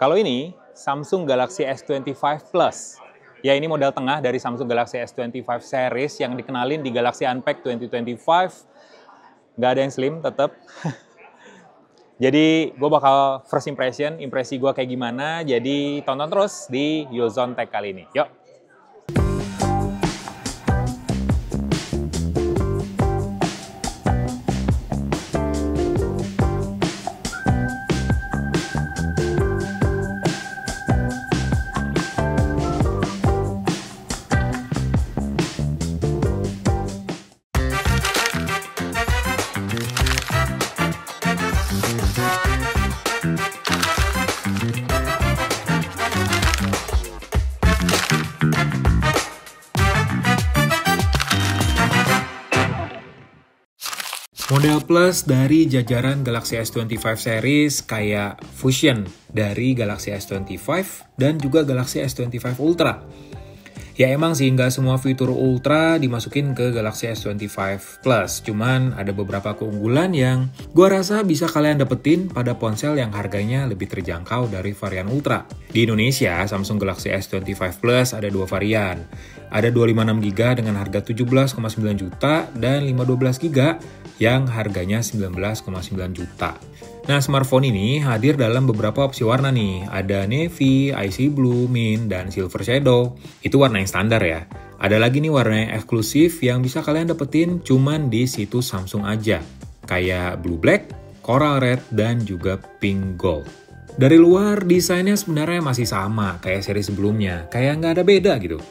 Kalau ini Samsung Galaxy S25 Plus. Ya, ini model tengah dari Samsung Galaxy S25 series yang dikenalin di Galaxy Unpacked 2025. Nggak ada yang slim, tetap. Jadi, gue bakal first impresi gue kayak gimana. Jadi, tonton terus di Yozone Tech kali ini. Yuk! Model Plus dari jajaran Galaxy S25 series kayak Fusion dari Galaxy S25 dan juga Galaxy S25 Ultra. Ya emang sih nggak semua fitur Ultra dimasukin ke Galaxy S25 Plus, cuman ada beberapa keunggulan yang gua rasa bisa kalian dapetin pada ponsel yang harganya lebih terjangkau dari varian Ultra. Di Indonesia, Samsung Galaxy S25 Plus ada dua varian. Ada 256GB dengan harga 17,9 juta dan 512GB yang harganya 19,9 juta. Nah, smartphone ini hadir dalam beberapa opsi warna nih. Ada Navy, Icy Blue, Mint, dan Silver Shadow. Itu warna yang standar ya. Ada lagi nih warna yang eksklusif yang bisa kalian dapetin cuman di situs Samsung aja. Kayak Blue Black, Coral Red, dan juga Pink Gold. Dari luar, desainnya sebenarnya masih sama kayak seri sebelumnya. Kayak nggak ada beda gitu.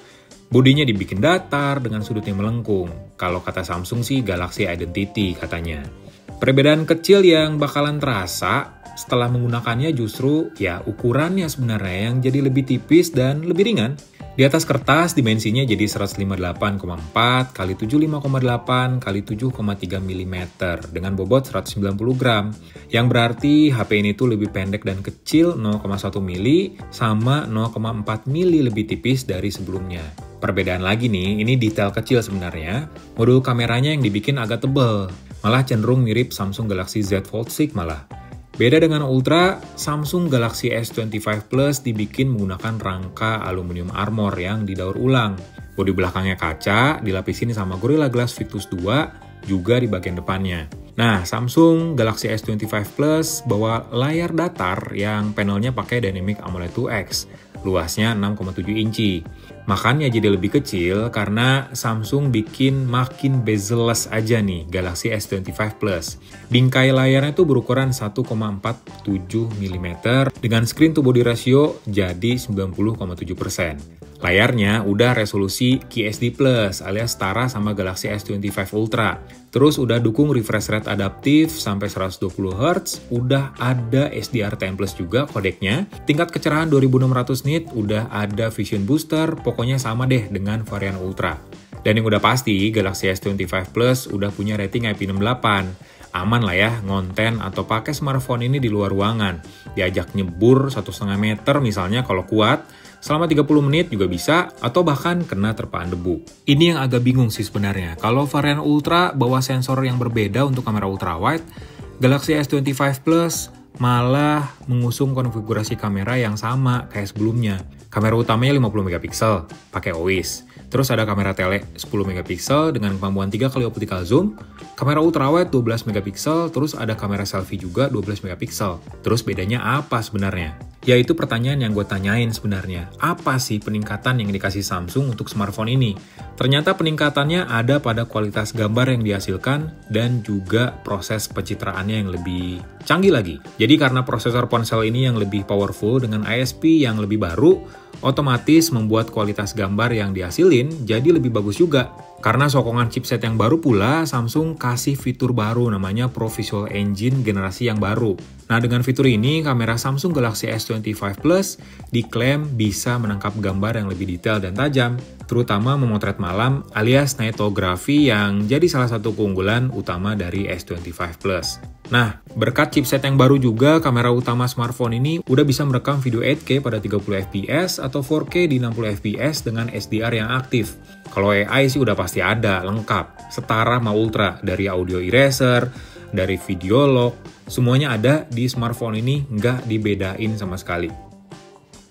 Bodinya dibikin datar dengan sudutnya melengkung. Kalau kata Samsung sih Galaxy Identity katanya. Perbedaan kecil yang bakalan terasa setelah menggunakannya justru ya ukurannya sebenarnya yang jadi lebih tipis dan lebih ringan. Di atas kertas dimensinya jadi 158,4 x 75,8 x 7,3 mm dengan bobot 190 gram. Yang berarti HP ini tuh lebih pendek dan kecil 0,1 mm sama 0,4 mm lebih tipis dari sebelumnya. Perbedaan lagi nih, ini detail kecil sebenarnya. Modul kameranya yang dibikin agak tebal, malah cenderung mirip Samsung Galaxy Z Fold 6 malah. Beda dengan Ultra, Samsung Galaxy S25 Plus dibikin menggunakan rangka aluminium armor yang didaur ulang. Bodi belakangnya kaca, dilapisin sama Gorilla Glass Victus 2, juga di bagian depannya. Nah, Samsung Galaxy S25 Plus bawa layar datar yang panelnya pakai Dynamic AMOLED 2X, luasnya 6,7 inci. Makanya jadi lebih kecil karena Samsung bikin makin bezel-less aja nih Galaxy S25 Plus. Bingkai layarnya tuh berukuran 1,47 mm dengan screen to body ratio jadi 90,7%. Layarnya udah resolusi QHD+ alias setara sama Galaxy S25 Ultra. Terus udah dukung refresh rate adaptif sampai 120Hz, udah ada HDR10+ juga kodeknya. Tingkat kecerahan 2600 nit, udah ada Vision Booster, pokoknya sama deh dengan varian Ultra. Dan yang udah pasti, Galaxy S25 Plus udah punya rating IP68. Aman lah ya ngonten atau pakai smartphone ini di luar ruangan. Diajak nyebur 1,5 meter misalnya kalau kuat, selama 30 menit juga bisa, atau bahkan kena terpaan debu. Ini yang agak bingung sih sebenarnya. Kalau varian Ultra bawa sensor yang berbeda untuk kamera ultrawide, Galaxy S25 Plus malah mengusung konfigurasi kamera yang sama kayak sebelumnya. Kamera utamanya 50 megapiksel, pakai OIS. Terus ada kamera tele 10 megapiksel dengan kemampuan 3 kali optical zoom, kamera ultrawide 12 megapiksel, terus ada kamera selfie juga 12 megapiksel. Terus bedanya apa sebenarnya? Ya itu pertanyaan yang gue tanyain sebenarnya. Apa sih peningkatan yang dikasih Samsung untuk smartphone ini? Ternyata peningkatannya ada pada kualitas gambar yang dihasilkan dan juga proses pencitraannya yang lebih canggih lagi. Jadi karena prosesor ponsel ini yang lebih powerful dengan ISP yang lebih baru, otomatis membuat kualitas gambar yang dihasilin jadi lebih bagus juga. Karena sokongan chipset yang baru pula, Samsung kasih fitur baru namanya Pro Visual Engine generasi yang baru. Nah, dengan fitur ini, kamera Samsung Galaxy S25 Plus diklaim bisa menangkap gambar yang lebih detail dan tajam, terutama memotret malam alias nightography yang jadi salah satu keunggulan utama dari S25 Plus. Nah, berkat chipset yang baru juga, kamera utama smartphone ini udah bisa merekam video 8K pada 30fps atau 4K di 60fps dengan SDR yang aktif. Kalau AI sih udah pasti ada, lengkap, setara sama Ultra, dari audio eraser, dari video log, semuanya ada di smartphone ini, nggak dibedain sama sekali.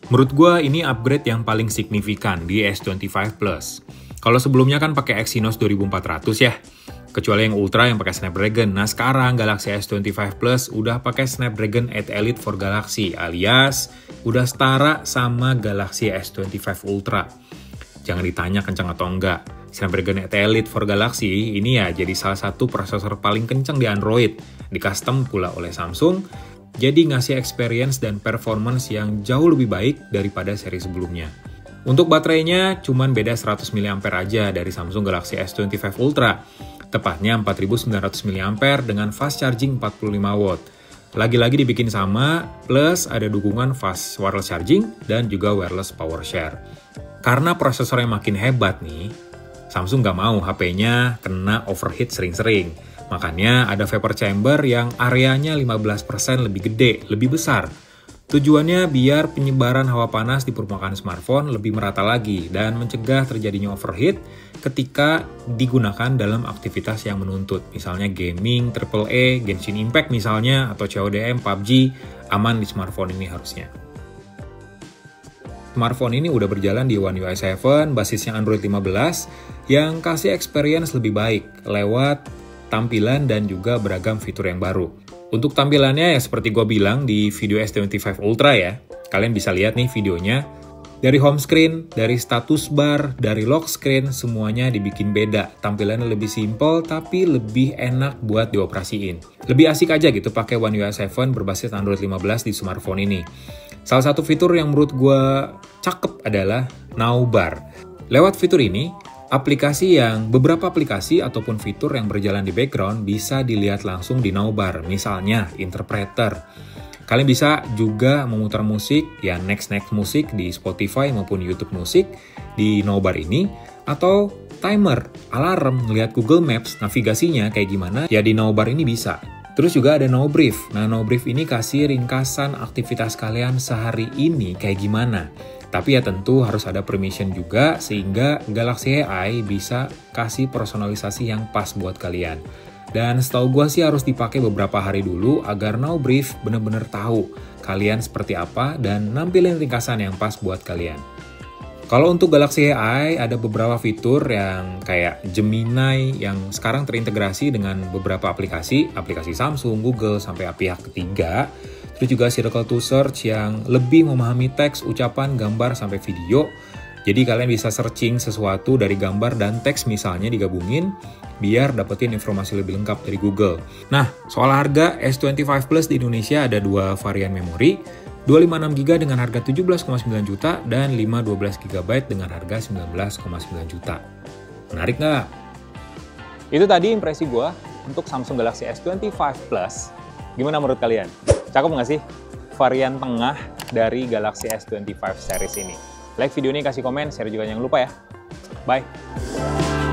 Menurut gue ini upgrade yang paling signifikan di S25 Plus. Kalau sebelumnya kan pakai Exynos 2400 ya, kecuali yang Ultra yang pakai Snapdragon. Nah sekarang Galaxy S25 Plus udah pakai Snapdragon 8 Elite for Galaxy, alias udah setara sama Galaxy S25 Ultra. Jangan ditanya kencang atau enggak, Snapdragon 8 Elite for Galaxy ini ya jadi salah satu prosesor paling kencang di Android, di custom pula oleh Samsung, jadi ngasih experience dan performance yang jauh lebih baik daripada seri sebelumnya. Untuk baterainya cuman beda 100 mAh aja dari Samsung Galaxy S25 Ultra, tepatnya 4900 mAh dengan fast charging 45 watt. Lagi-lagi dibikin sama, plus ada dukungan fast wireless charging dan juga wireless power share. Karena prosesornya makin hebat nih, Samsung nggak mau HP-nya kena overheat sering-sering. Makanya ada vapor chamber yang areanya 15% lebih gede, lebih besar. Tujuannya biar penyebaran hawa panas di permukaan smartphone lebih merata lagi dan mencegah terjadinya overheat ketika digunakan dalam aktivitas yang menuntut. Misalnya gaming, AAA, Genshin Impact misalnya, atau CODM, PUBG, aman di smartphone ini harusnya. Smartphone ini udah berjalan di One UI 7, basisnya Android 15, yang kasih experience lebih baik lewat tampilan dan juga beragam fitur yang baru. Untuk tampilannya ya seperti gue bilang di video S25 Ultra ya, kalian bisa lihat nih videonya. Dari home screen, dari status bar, dari lock screen, semuanya dibikin beda. Tampilannya lebih simple tapi lebih enak buat dioperasiin. Lebih asik aja gitu pakai One UI 7 berbasis Android 15 di smartphone ini. Salah satu fitur yang menurut gue cakep adalah Now Bar. Lewat fitur ini, beberapa aplikasi ataupun fitur yang berjalan di background bisa dilihat langsung di Now Bar, misalnya interpreter. Kalian bisa juga memutar musik, ya next musik di Spotify maupun YouTube Musik di Now Bar ini, atau timer, alarm, ngelihat Google Maps, navigasinya kayak gimana, ya di Now Bar ini bisa. Terus juga ada Now Brief. Nah, Now Brief ini kasih ringkasan aktivitas kalian sehari ini kayak gimana. Tapi ya tentu harus ada permission juga sehingga Galaxy AI bisa kasih personalisasi yang pas buat kalian. Dan setahu gue sih harus dipakai beberapa hari dulu agar Now Brief bener-bener tahu kalian seperti apa dan nampilin ringkasan yang pas buat kalian. Kalau untuk Galaxy AI ada beberapa fitur yang kayak Gemini yang sekarang terintegrasi dengan beberapa aplikasi Samsung, Google, sampai pihak ketiga. Terus juga Circle to Search yang lebih memahami teks, ucapan, gambar, sampai video. Jadi kalian bisa searching sesuatu dari gambar dan teks misalnya digabungin biar dapetin informasi lebih lengkap dari Google. Nah, soal harga S25 Plus di Indonesia ada dua varian memori, 256GB dengan harga 17,9 juta dan 512GB dengan harga 19,9 juta. Menarik nggak? Itu tadi impresi gue untuk Samsung Galaxy S25 Plus. Gimana menurut kalian? Cakep nggak sih varian tengah dari Galaxy S25 series ini? Like video ini, kasih komen, share juga jangan lupa ya. Bye!